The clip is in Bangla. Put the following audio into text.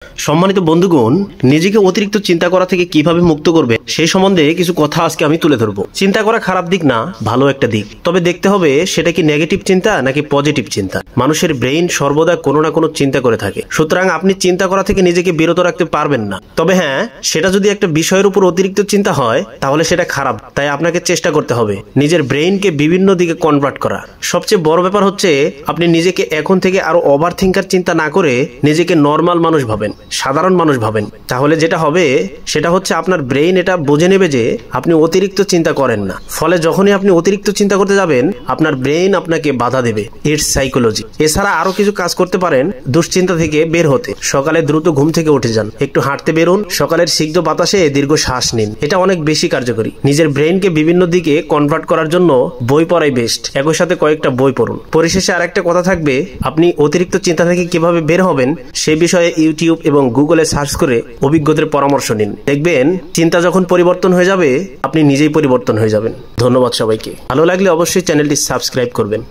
সম্মানিত বন্ধুগণ, নিজেকে অতিরিক্ত চিন্তা করা থেকে কিভাবে মুক্ত করবে সেই সম্বন্ধে কিছু কথা আজকে আমি তুলে ধরবো। চিন্তা করা খারাপ দিক না, ভালো একটা দিক। তবে দেখতে হবে সেটা কি নেগেটিভ চিন্তা নাকি পজিটিভ চিন্তা। মানুষের ব্রেইন সর্বদা কোনো না কোনো চিন্তা করে থাকে, সুতরাং আপনি চিন্তা করা থেকে নিজেকে বিরত রাখতে পারবেন না। তবে হ্যাঁ, সেটা যদি একটা বিষয়ের উপর অতিরিক্ত চিন্তা হয় তাহলে সেটা খারাপ। তাই আপনাকে চেষ্টা করতে হবে নিজের ব্রেইনকে বিভিন্ন দিকে কনভার্ট করা। সবচেয়ে বড় ব্যাপার হচ্ছে আপনি নিজেকে এখন থেকে আরো ওভার থিঙ্কার চিন্তা না করে নিজেকে নর্মাল মানুষ ভাবেন, সাধারণ মানুষ ভাবেন। তাহলে যেটা হবে সেটা হচ্ছে আপনার ব্রেইন এটা বুঝে নেবে যে আপনি অতিরিক্ত চিন্তা করেন না। ফলে যখনই আপনি অতিরিক্ত চিন্তা করতে যাবেন আপনার ব্রেইন আপনাকে বাধা দেবে। It's psychology. এছাড়া আরো কিছু কাজ করতে পারেন দুশ্চিন্তা থেকে বের হতে। সকালে দ্রুত ঘুম থেকে উঠে যান, একটু হাঁটতে বেরোন, সকালের সিক্ত বাতাসে দীর্ঘ শ্বাস নিন। এটা অনেক বেশি কার্যকরী। নিজের ব্রেইনকে বিভিন্ন দিকে কনভার্ট করার জন্য বই পড়াই বেস্ট। একই সাথে কয়েকটা বই পড়ুন। পরিশেষে আরেকটা কথা থাকবে, আপনি অতিরিক্ত চিন্তা থেকে কিভাবে বের হবেন সে বিষয়ে ইউটিউব এবং গুগলে সার্চ করে অভিজ্ঞদের পরামর্শ নিন। দেখবেন চিন্তা যখন পরিবর্তন হয়ে যাবে আপনি নিজেই পরিবর্তন হয়ে যাবেন। ধন্যবাদ সবাইকে। ভালো লাগলে অবশ্যই চ্যানেলটি সাবস্ক্রাইব করবেন।